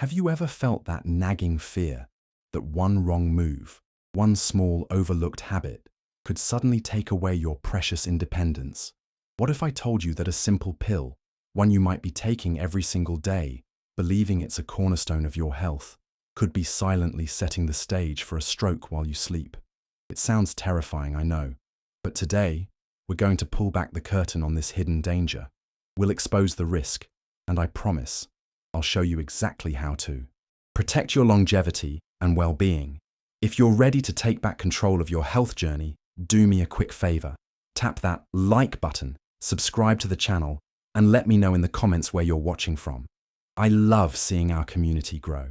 Have you ever felt that nagging fear that one wrong move, one small overlooked habit, could suddenly take away your precious independence? What if I told you that a simple pill, one you might be taking every single day, believing it's a cornerstone of your health, could be silently setting the stage for a stroke while you sleep? It sounds terrifying, I know, but today, we're going to pull back the curtain on this hidden danger. We'll expose the risk, and I promise, I'll show you exactly how to protect your longevity and well-being. If you're ready to take back control of your health journey, do me a quick favor. Tap that like button, subscribe to the channel, and let me know in the comments where you're watching from. I love seeing our community grow.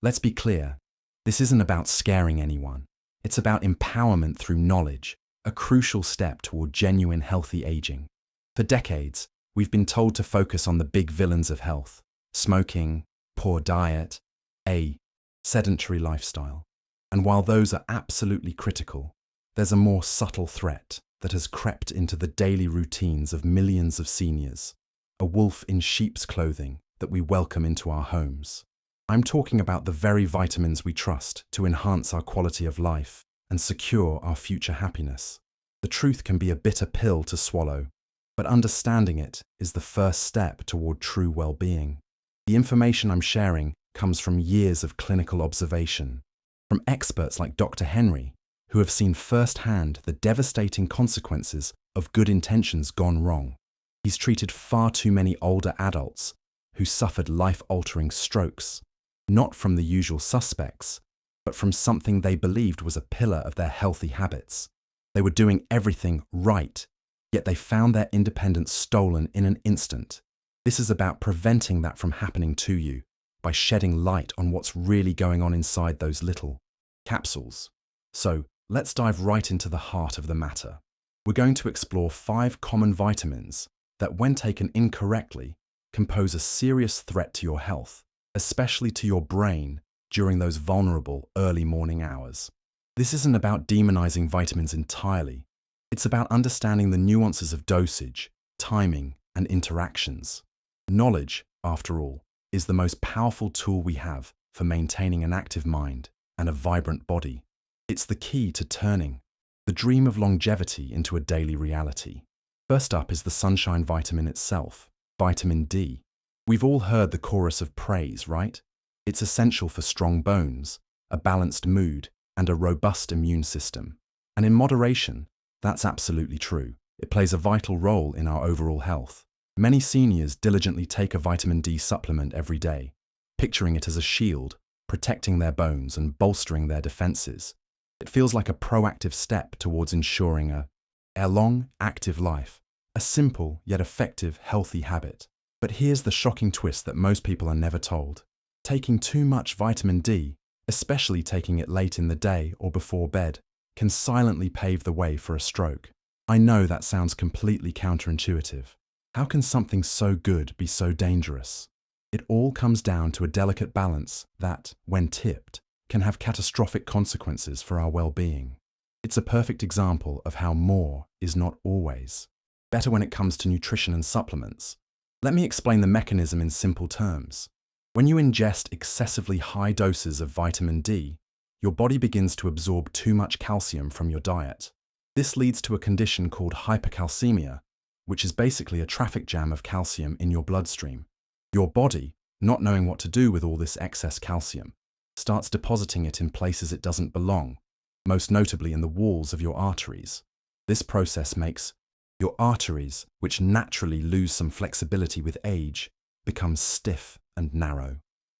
Let's be clear, this isn't about scaring anyone. It's about empowerment through knowledge, a crucial step toward genuine healthy aging. For decades, we've been told to focus on the big villains of health: smoking, poor diet, a sedentary lifestyle. And while those are absolutely critical, there's a more subtle threat that has crept into the daily routines of millions of seniors, a wolf in sheep's clothing that we welcome into our homes. I'm talking about the very vitamins we trust to enhance our quality of life and secure our future happiness. The truth can be a bitter pill to swallow, but understanding it is the first step toward true well-being. The information I'm sharing comes from years of clinical observation, from experts like Dr. Henry, who have seen firsthand the devastating consequences of good intentions gone wrong. He's treated far too many older adults who suffered life-altering strokes, not from the usual suspects, but from something they believed was a pillar of their healthy habits. They were doing everything right, yet they found their independence stolen in an instant. This is about preventing that from happening to you by shedding light on what's really going on inside those little capsules. So, let's dive right into the heart of the matter. We're going to explore 5 common vitamins that, when taken incorrectly, can pose a serious threat to your health, especially to your brain during those vulnerable early morning hours. This isn't about demonizing vitamins entirely. It's about understanding the nuances of dosage, timing, and interactions. Knowledge, after all, is the most powerful tool we have for maintaining an active mind and a vibrant body. It's the key to turning the dream of longevity into a daily reality. First up is the sunshine vitamin itself, vitamin D. We've all heard the chorus of praise, right? It's essential for strong bones, a balanced mood, and a robust immune system. And in moderation, that's absolutely true. It plays a vital role in our overall health. Many seniors diligently take a vitamin D supplement every day, picturing it as a shield, protecting their bones and bolstering their defenses. It feels like a proactive step towards ensuring a long, active life, a simple yet effective, healthy habit. But here's the shocking twist that most people are never told. Taking too much vitamin D, especially taking it late in the day or before bed, can silently pave the way for a stroke. I know that sounds completely counterintuitive. How can something so good be so dangerous? It all comes down to a delicate balance that, when tipped, can have catastrophic consequences for our well-being. It's a perfect example of how more is not always better when it comes to nutrition and supplements. Let me explain the mechanism in simple terms. When you ingest excessively high doses of vitamin D, your body begins to absorb too much calcium from your diet. This leads to a condition called hypercalcemia, which is basically a traffic jam of calcium in your bloodstream. Your body, not knowing what to do with all this excess calcium, starts depositing it in places it doesn't belong, most notably in the walls of your arteries. This process makes your arteries, which naturally lose some flexibility with age, become stiff and narrow.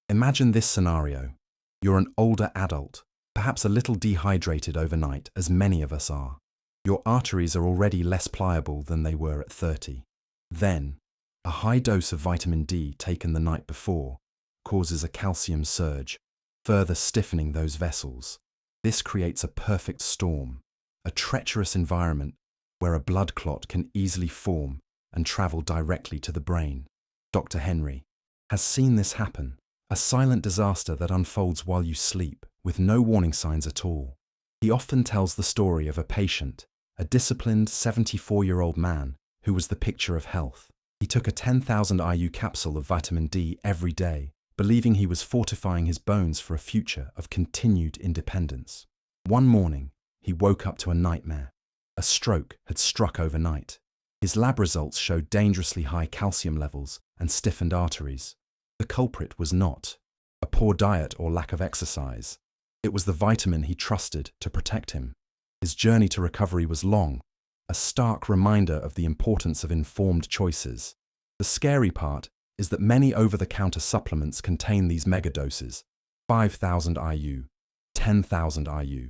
Imagine this scenario. You're an older adult, perhaps a little dehydrated overnight, as many of us are. Your arteries are already less pliable than they were at 30. Then, a high dose of vitamin D taken the night before causes a calcium surge, further stiffening those vessels. This creates a perfect storm, a treacherous environment where a blood clot can easily form and travel directly to the brain. Dr. Henry has seen this happen, a silent disaster that unfolds while you sleep, with no warning signs at all. He often tells the story of a patient, a disciplined 74-year-old man who was the picture of health. He took a 10,000 IU capsule of vitamin D every day, believing he was fortifying his bones for a future of continued independence. One morning, he woke up to a nightmare. A stroke had struck overnight. His lab results showed dangerously high calcium levels and stiffened arteries. The culprit was not a poor diet or lack of exercise. It was the vitamin he trusted to protect him. His journey to recovery was long, a stark reminder of the importance of informed choices. The scary part is that many over-the-counter supplements contain these megadoses, 5,000 IU, 10,000 IU,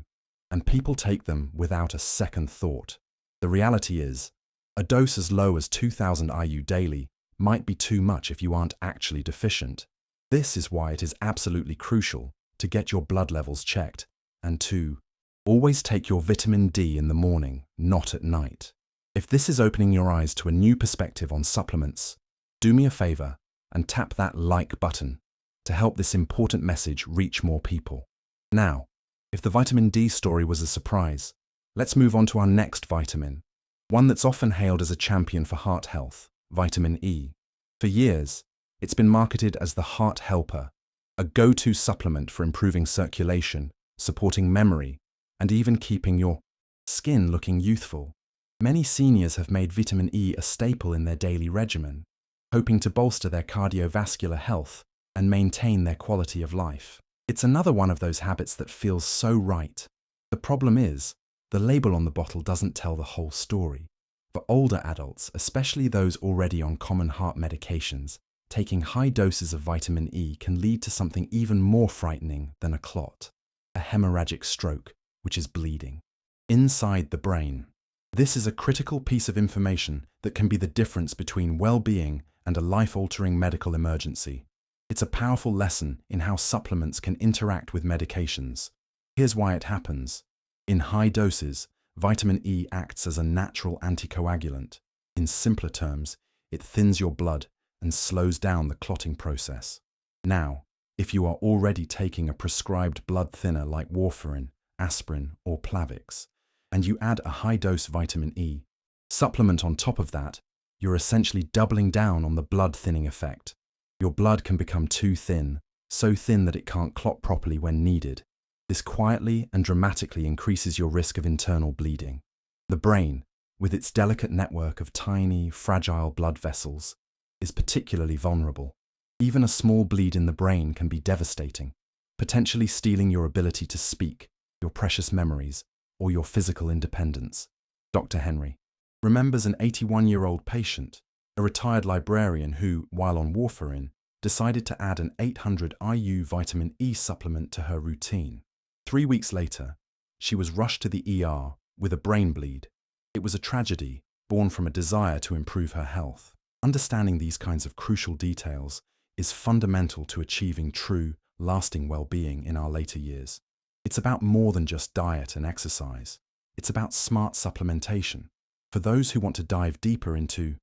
and people take them without a second thought. The reality is, a dose as low as 2,000 IU daily might be too much if you aren't actually deficient. This is why it is absolutely crucial to get your blood levels checked and to always take your vitamin D in the morning, not at night. If this is opening your eyes to a new perspective on supplements, do me a favor and tap that like button to help this important message reach more people. Now, if the vitamin D story was a surprise, let's move on to our next vitamin, one that's often hailed as a champion for heart health, vitamin E. For years, it's been marketed as the heart helper, a go-to supplement for improving circulation, supporting memory, and even keeping your skin looking youthful. Many seniors have made vitamin E a staple in their daily regimen, hoping to bolster their cardiovascular health and maintain their quality of life. It's another one of those habits that feels so right. The problem is, the label on the bottle doesn't tell the whole story. For older adults, especially those already on common heart medications, taking high doses of vitamin E can lead to something even more frightening than a clot, a hemorrhagic stroke, which is bleeding inside the brain. This is a critical piece of information that can be the difference between well-being and a life-altering medical emergency. It's a powerful lesson in how supplements can interact with medications. Here's why it happens. In high doses, vitamin E acts as a natural anticoagulant. In simpler terms, it thins your blood and slows down the clotting process. Now, if you are already taking a prescribed blood thinner like warfarin, aspirin, or Plavix, and you add a high-dose vitamin E supplement on top of that, you're essentially doubling down on the blood-thinning effect. Your blood can become too thin, so thin that it can't clot properly when needed. This quietly and dramatically increases your risk of internal bleeding. The brain, with its delicate network of tiny, fragile blood vessels, is particularly vulnerable. Even a small bleed in the brain can be devastating, potentially stealing your ability to speak, your precious memories, or your physical independence. Dr. Henry remembers an 81-year-old patient, a retired librarian who, while on warfarin, decided to add an 800 IU vitamin E supplement to her routine. 3 weeks later, she was rushed to the ER with a brain bleed. It was a tragedy born from a desire to improve her health. Understanding these kinds of crucial details is fundamental to achieving true, lasting well-being in our later years. It's about more than just diet and exercise. It's about smart supplementation. For those who want to dive deeper into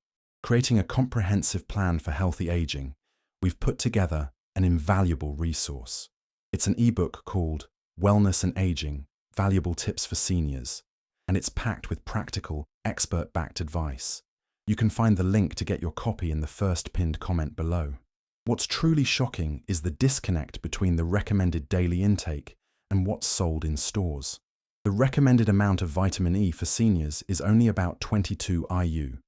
creating a comprehensive plan for healthy aging, we've put together an invaluable resource. It's an ebook called Wellness and Aging: Valuable Tips for Seniors, and it's packed with practical, expert-backed advice. You can find the link to get your copy in the first pinned comment below. What's truly shocking is the disconnect between the recommended daily intake and what's sold in stores. The recommended amount of vitamin E for seniors is only about 22 IU.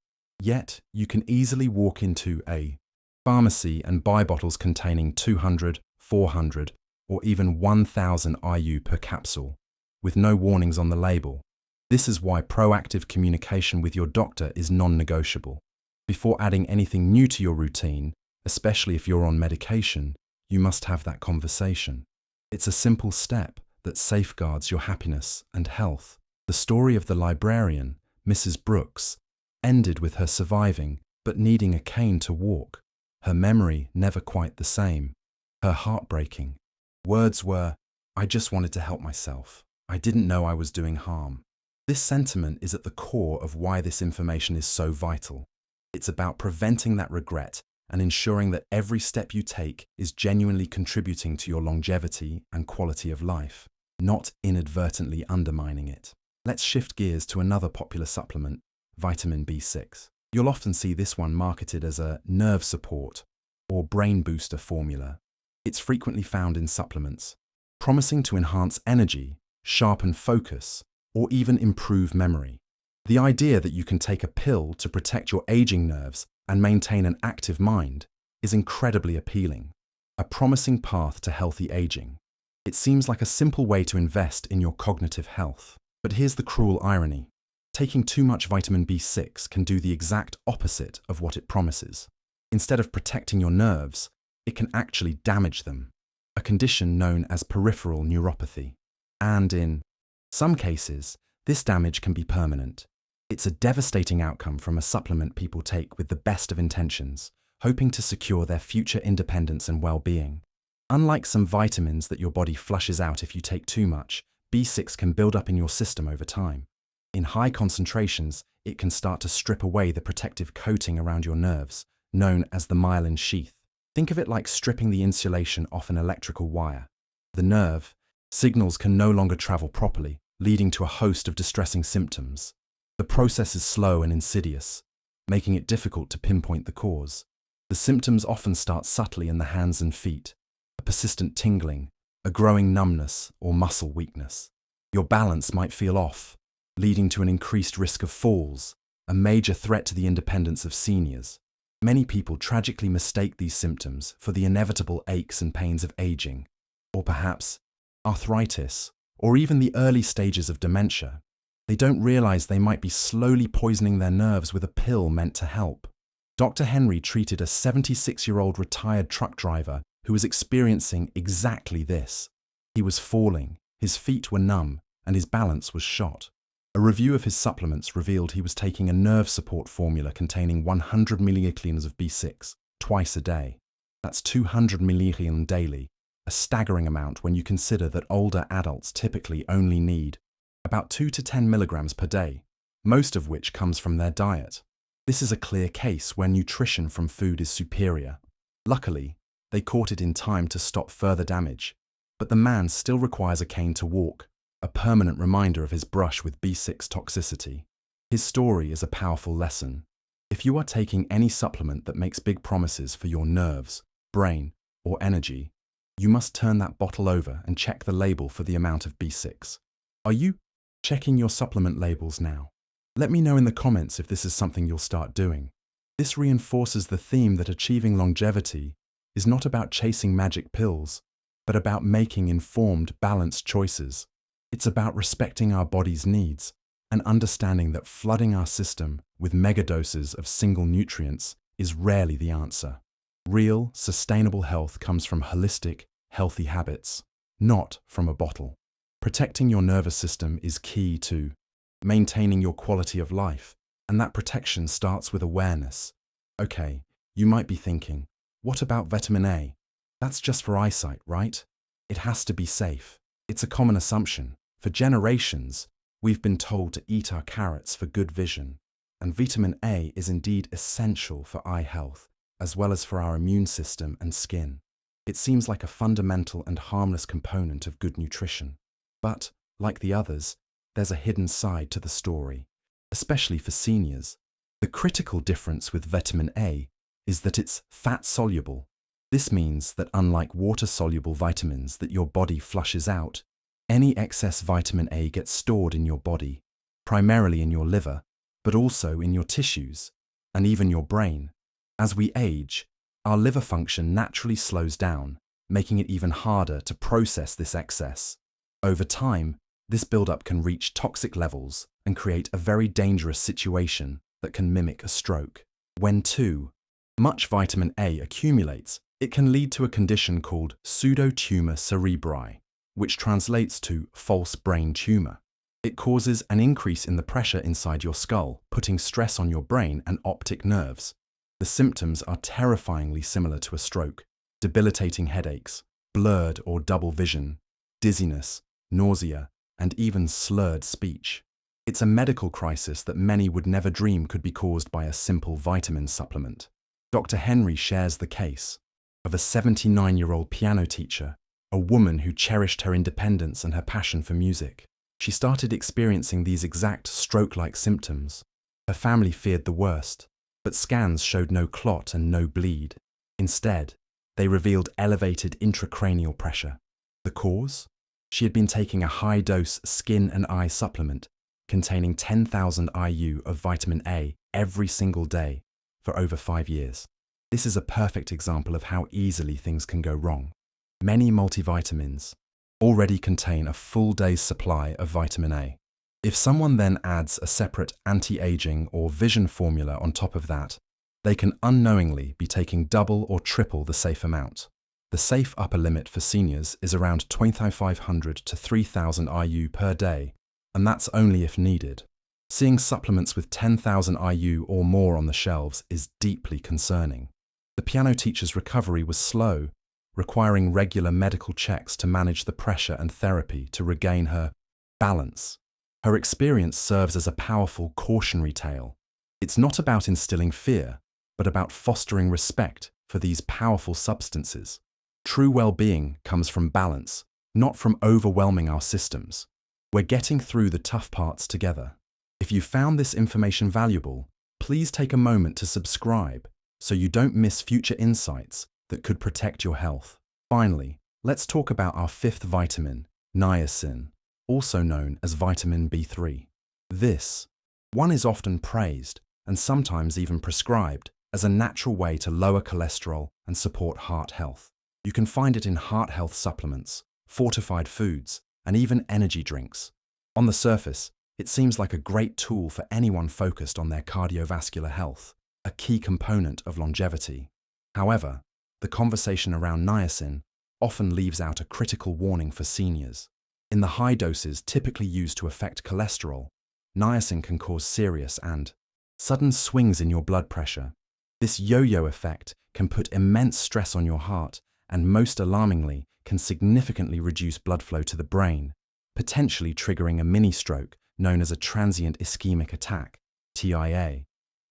Yet, you can easily walk into a pharmacy and buy bottles containing 200, 400, or even 1,000 IU per capsule, with no warnings on the label. This is why proactive communication with your doctor is non-negotiable. Before adding anything new to your routine, especially if you're on medication, you must have that conversation. It's a simple step that safeguards your happiness and health. The story of the librarian, Mrs. Brooks, ended with her surviving but needing a cane to walk. Her memory never quite the same. Her heartbreaking words were, "I just wanted to help myself. I didn't know I was doing harm." This sentiment is at the core of why this information is so vital. It's about preventing that regret and ensuring that every step you take is genuinely contributing to your longevity and quality of life, not inadvertently undermining it. Let's shift gears to another popular supplement, vitamin B6. You'll often see this one marketed as a nerve support or brain booster formula. It's frequently found in supplements, promising to enhance energy, sharpen focus, or even improve memory. The idea that you can take a pill to protect your aging nerves and maintain an active mind is incredibly appealing, a promising path to healthy aging. It seems like a simple way to invest in your cognitive health. But here's the cruel irony. Taking too much vitamin B6 can do the exact opposite of what it promises. Instead of protecting your nerves, it can actually damage them, a condition known as peripheral neuropathy. And in some cases, this damage can be permanent. It's a devastating outcome from a supplement people take with the best of intentions, hoping to secure their future independence and well-being. Unlike some vitamins that your body flushes out if you take too much, B6 can build up in your system over time. In high concentrations, it can start to strip away the protective coating around your nerves, known as the myelin sheath. Think of it like stripping the insulation off an electrical wire. The nerve signals can no longer travel properly, leading to a host of distressing symptoms. The process is slow and insidious, making it difficult to pinpoint the cause. The symptoms often start subtly in the hands and feet, a persistent tingling, a growing numbness, or muscle weakness. Your balance might feel off, leading to an increased risk of falls, a major threat to the independence of seniors. Many people tragically mistake these symptoms for the inevitable aches and pains of aging, or perhaps arthritis, or even the early stages of dementia. They don't realize they might be slowly poisoning their nerves with a pill meant to help. Dr. Henry treated a 76-year-old retired truck driver who was experiencing exactly this. He was falling, his feet were numb, and his balance was shot. A review of his supplements revealed he was taking a nerve support formula containing 100 milliliters of B6 twice a day. That's 200 milliliters daily, a staggering amount when you consider that older adults typically only need about 2 to 10 milligrams per day, most of which comes from their diet. This is a clear case where nutrition from food is superior. Luckily, they caught it in time to stop further damage, but the man still requires a cane to walk, a permanent reminder of his brush with B6 toxicity. His story is a powerful lesson. If you are taking any supplement that makes big promises for your nerves, brain, or energy, you must turn that bottle over and check the label for the amount of B6. Are you checking your supplement labels now? Let me know in the comments if this is something you'll start doing. This reinforces the theme that achieving longevity is not about chasing magic pills, but about making informed, balanced choices. It's about respecting our body's needs and understanding that flooding our system with megadoses of single nutrients is rarely the answer. Real, sustainable health comes from holistic, healthy habits, not from a bottle. Protecting your nervous system is key to maintaining your quality of life, and that protection starts with awareness. Okay, you might be thinking, what about vitamin A? That's just for eyesight, right? It has to be safe. It's a common assumption. For generations, we've been told to eat our carrots for good vision, and vitamin A is indeed essential for eye health, as well as for our immune system and skin. It seems like a fundamental and harmless component of good nutrition. But, like the others, there's a hidden side to the story, especially for seniors. The critical difference with vitamin A is that it's fat-soluble. This means that unlike water-soluble vitamins that your body flushes out, any excess vitamin A gets stored in your body, primarily in your liver, but also in your tissues, and even your brain. As we age, our liver function naturally slows down, making it even harder to process this excess. Over time, this buildup can reach toxic levels and create a very dangerous situation that can mimic a stroke. When too much vitamin A accumulates, it can lead to a condition called pseudotumor cerebri, which translates to false brain tumor. It causes an increase in the pressure inside your skull, putting stress on your brain and optic nerves. The symptoms are terrifyingly similar to a stroke: debilitating headaches, blurred or double vision, dizziness, nausea, and even slurred speech. It's a medical crisis that many would never dream could be caused by a simple vitamin supplement. Dr. Henry shares the case of a 79-year-old piano teacher, a woman who cherished her independence and her passion for music. She started experiencing these exact stroke-like symptoms. Her family feared the worst, but scans showed no clot and no bleed. Instead, They revealed elevated intracranial pressure. The cause? She had been taking a high-dose skin and eye supplement containing 10,000 IU of vitamin A every single day for over 5 years. This is a perfect example of how easily things can go wrong. Many multivitamins already contain a full day's supply of vitamin A. If someone then adds a separate anti-aging or vision formula on top of that, they can unknowingly be taking double or triple the safe amount. The safe upper limit for seniors is around 2,500 to 3,000 IU per day, and that's only if needed. Seeing supplements with 10,000 IU or more on the shelves is deeply concerning. The piano teacher's recovery was slow, requiring regular medical checks to manage the pressure and therapy to regain her balance. Her experience serves as a powerful cautionary tale. It's not about instilling fear, but about fostering respect for these powerful substances. True well-being comes from balance, not from overwhelming our systems. We're getting through the tough parts together. If you found this information valuable, please take a moment to subscribe so you don't miss future insights that could protect your health. Finally, let's talk about our fifth vitamin, niacin, also known as vitamin B3. This one is often praised and sometimes even prescribed as a natural way to lower cholesterol and support heart health. You can find it in heart health supplements, fortified foods, and even energy drinks. On the surface, it seems like a great tool for anyone focused on their cardiovascular health, a key component of longevity. However, the conversation around niacin often leaves out a critical warning for seniors. In the high doses typically used to affect cholesterol, niacin can cause serious and sudden swings in your blood pressure. This yo-yo effect can put immense stress on your heart and, most alarmingly, can significantly reduce blood flow to the brain, potentially triggering a mini-stroke known as a transient ischemic attack, TIA.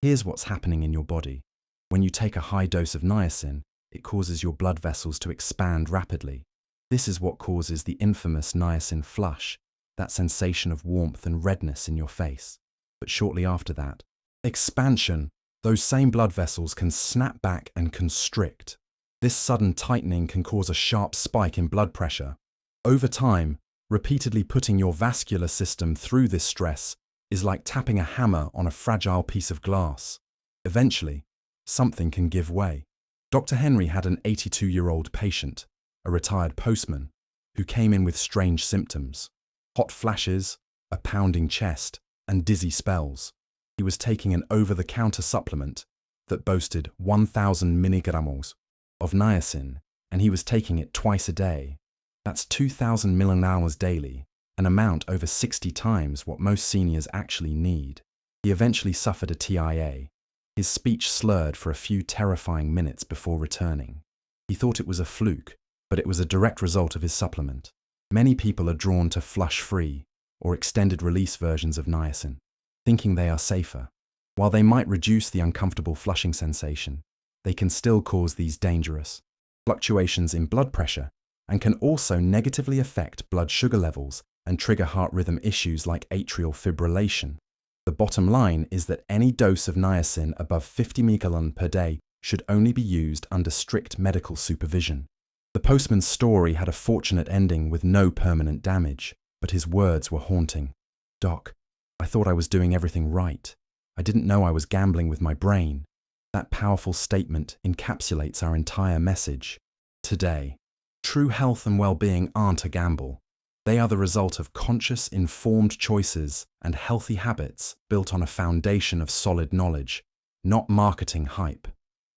Here's what's happening in your body. When you take a high dose of niacin, it causes your blood vessels to expand rapidly. This is what causes the infamous niacin flush, that sensation of warmth and redness in your face. But shortly after that expansion, those same blood vessels can snap back and constrict. This sudden tightening can cause a sharp spike in blood pressure. Over time, repeatedly putting your vascular system through this stress is like tapping a hammer on a fragile piece of glass. Eventually, something can give way. Dr. Henry had an 82-year-old patient, a retired postman, who came in with strange symptoms: hot flashes, a pounding chest, and dizzy spells. He was taking an over-the-counter supplement that boasted 1,000 milligrams of niacin, and he was taking it twice a day. That's 2,000 milligrams daily, an amount over 60 times what most seniors actually need. He eventually suffered a TIA. His speech slurred for a few terrifying minutes before returning. He thought it was a fluke, but it was a direct result of his supplement. Many people are drawn to flush-free or extended-release versions of niacin, thinking they are safer. While they might reduce the uncomfortable flushing sensation, they can still cause these dangerous fluctuations in blood pressure and can also negatively affect blood sugar levels and trigger heart rhythm issues like atrial fibrillation. The bottom line is that any dose of niacin above 50 mg per day should only be used under strict medical supervision. The postman's story had a fortunate ending with no permanent damage, but his words were haunting. "Doc, I thought I was doing everything right. I didn't know I was gambling with my brain." That powerful statement encapsulates our entire message. Today, true health and well-being aren't a gamble. They are the result of conscious, informed choices and healthy habits built on a foundation of solid knowledge, not marketing hype.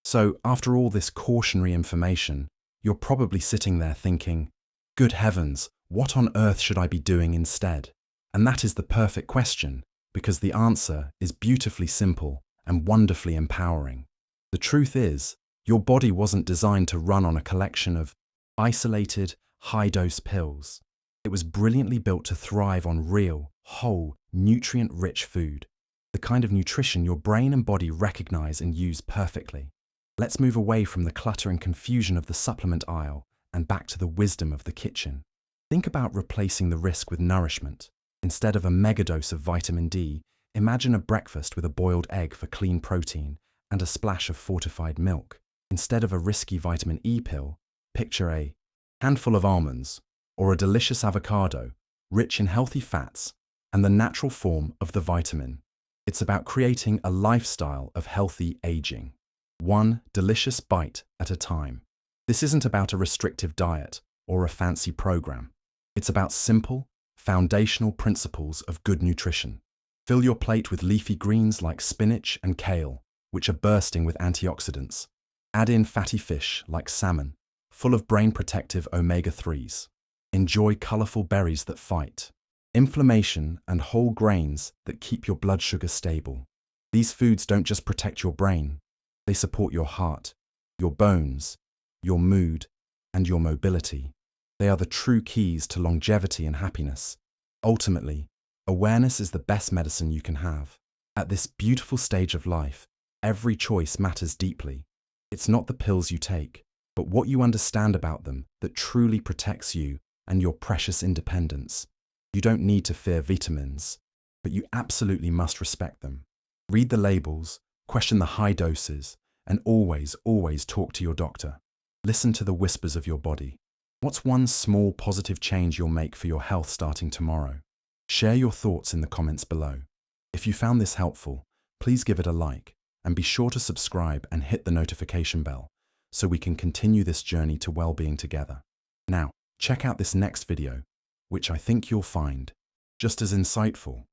So, after all this cautionary information, you're probably sitting there thinking, "Good heavens, what on earth should I be doing instead?" And that is the perfect question, because the answer is beautifully simple and wonderfully empowering. The truth is, your body wasn't designed to run on a collection of isolated, high-dose pills. It was brilliantly built to thrive on real, whole, nutrient-rich food, the kind of nutrition your brain and body recognize and use perfectly. Let's move away from the clutter and confusion of the supplement aisle and back to the wisdom of the kitchen. Think about replacing the risk with nourishment. Instead of a megadose of vitamin D, imagine a breakfast with a boiled egg for clean protein and a splash of fortified milk. Instead of a risky vitamin E pill, picture a handful of almonds or a delicious avocado, rich in healthy fats and the natural form of the vitamin. It's about creating a lifestyle of healthy aging, one delicious bite at a time. This isn't about a restrictive diet or a fancy program. It's about simple, foundational principles of good nutrition. Fill your plate with leafy greens like spinach and kale, which are bursting with antioxidants. Add in fatty fish like salmon, full of brain-protective omega-3s. Enjoy colorful berries that fight inflammation and whole grains that keep your blood sugar stable. These foods don't just protect your brain, they support your heart, your bones, your mood, and your mobility. They are the true keys to longevity and happiness. Ultimately, awareness is the best medicine you can have. At this beautiful stage of life, every choice matters deeply. It's not the pills you take, but what you understand about them that truly protects you and your precious independence. You don't need to fear vitamins, but you absolutely must respect them. Read the labels, question the high doses, and always talk to your doctor. Listen to the whispers of your body. What's one small positive change you'll make for your health starting tomorrow? Share your thoughts in the comments below. If you found this helpful, please give it a like and be sure to subscribe and hit the notification bell so we can continue this journey to well-being together. Now, check out this next video, which I think you'll find just as insightful.